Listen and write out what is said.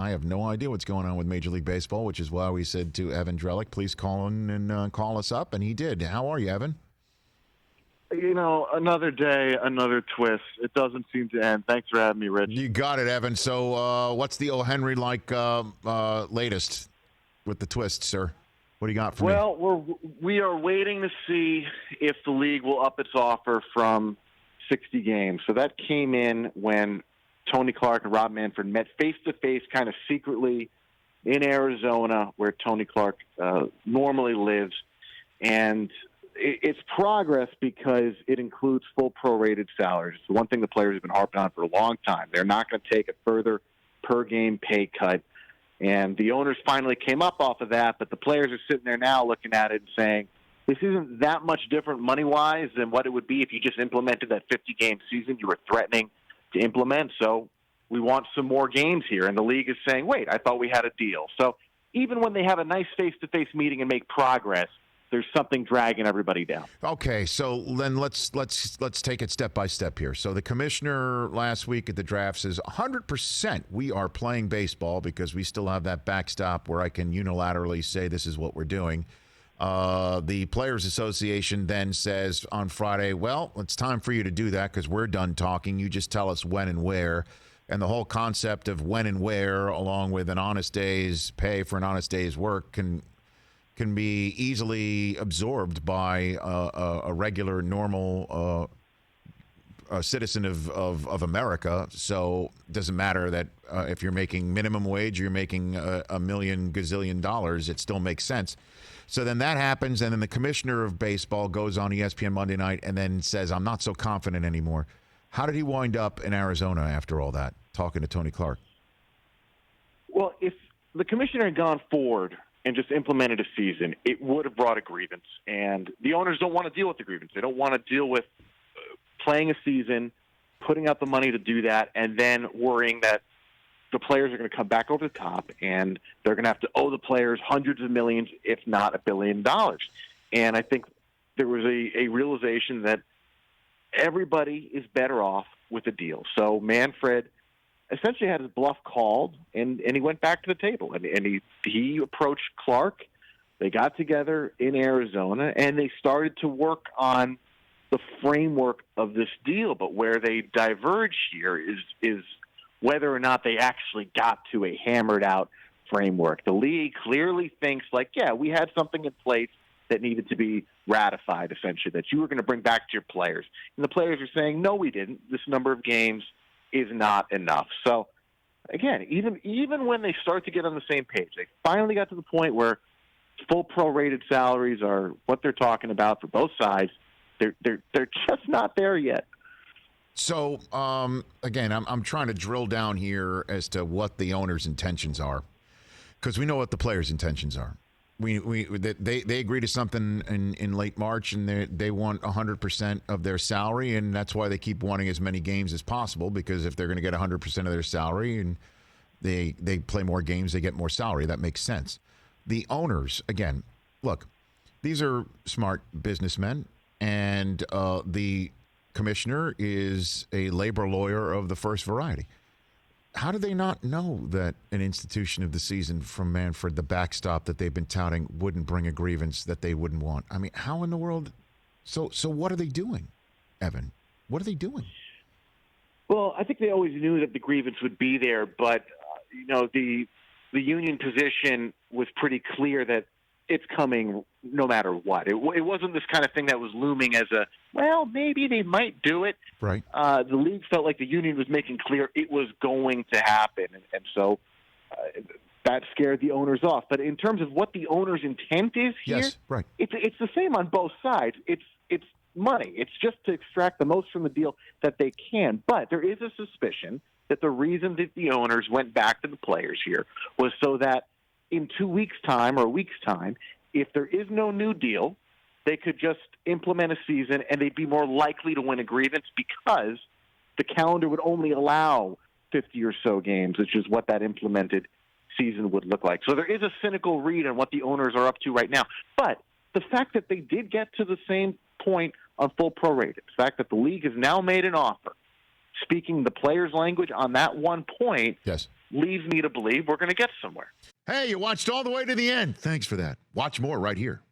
I have no idea what's going on with Major League Baseball, which is why we said to Evan Drellich, please call in and call us up, and he did. How are you, Evan? Another day, another twist. It doesn't seem to end. Thanks for having me, Rich. You got it, Evan. So what's the O. Henry latest with the twist, sir? What do you got for me? Well, we are waiting to see if the league will up its offer from 60 games. So that came in when Tony Clark and Rob Manfred met face-to-face kind of secretly in Arizona, where Tony Clark normally lives. And it's progress because it includes full prorated salaries. It's the one thing the players have been harping on for a long time. They're not going to take a further per-game pay cut. And the owners finally came up off of that, but the players are sitting there now looking at it and saying, this isn't that much different money-wise than what it would be if you just implemented that 50-game season you were threatening to implement. So we want some more games here. And the league is saying, wait, I thought we had a deal. So even when they have a nice face-to-face meeting and make progress, there's something dragging everybody down. Okay, so then let's take it step by step here. So the commissioner last week at the draft says 100% we are playing baseball because we still have that backstop where I can unilaterally say this is what we're doing. The Players Association then says on Friday, well, it's time for you to do that because we're done talking. You just tell us when and where. And the whole concept of when and where, along with an honest day's pay for an honest day's work, can be easily absorbed by a regular, normal citizen of America. So it doesn't matter that if you're making minimum wage, you're making a million gazillion dollars, it still makes sense. So then that happens, and then the commissioner of baseball goes on ESPN Monday night and then says, I'm not so confident anymore. How did he wind up in Arizona after all that, talking to Tony Clark? Well, if the commissioner had gone forward and just implemented a season, it would have brought a grievance. And the owners don't want to deal with the grievance. They don't want to deal with playing a season, putting out the money to do that, and then worrying that the players are going to come back over the top and they're going to have to owe the players hundreds of millions, if not $1 billion. And I think there was a realization that everybody is better off with a deal. So Manfred essentially had his bluff called, and he went back to the table. And he approached Clark. They got together in Arizona, and they started to work on the framework of this deal. But where they diverge here is whether or not they actually got to a hammered-out framework. The league clearly thinks, we had something in place that needed to be ratified, essentially, that you were going to bring back to your players. And the players are saying, no, we didn't. This number of games is not enough. So, again, even when they start to get on the same page, they finally got to the point where full prorated salaries are what they're talking about for both sides. They're just not there yet. So, again, I'm trying to drill down here as to what the owner's intentions are, because we know what the players' intentions are. They agree to something in late March, and they want 100% of their salary, and that's why they keep wanting as many games as possible, because if they're going to get 100% of their salary and they play more games, they get more salary. That makes sense. The owners, again, look, these are smart businessmen, and the commissioner is a labor lawyer of the first variety. How do they not know that an institution of the season from Manfred, the backstop that they've been touting, wouldn't bring a grievance that they wouldn't want? I mean, how in the world? So what are they doing, Evan? What are they doing? Well, I think they always knew that the grievance would be there, but the union position was pretty clear that it's coming no matter what. It wasn't this kind of thing that was looming as maybe they might do it. Right. The league felt like the union was making clear it was going to happen, and so that scared the owners off. But in terms of what the owner's intent is here, yes, right. It's the same on both sides. It's money. It's just to extract the most from the deal that they can. But there is a suspicion that the reason that the owners went back to the players here was so that in 2 weeks' time or a week's time, if there is no new deal, they could just implement a season and they'd be more likely to win a grievance because the calendar would only allow 50 or so games, which is what that implemented season would look like. So there is a cynical read on what the owners are up to right now. But the fact that they did get to the same point on full prorated, the fact that the league has now made an offer, speaking the players' language on that one point, yes, leads me to believe we're going to get somewhere. Hey, you watched all the way to the end. Thanks for that. Watch more right here.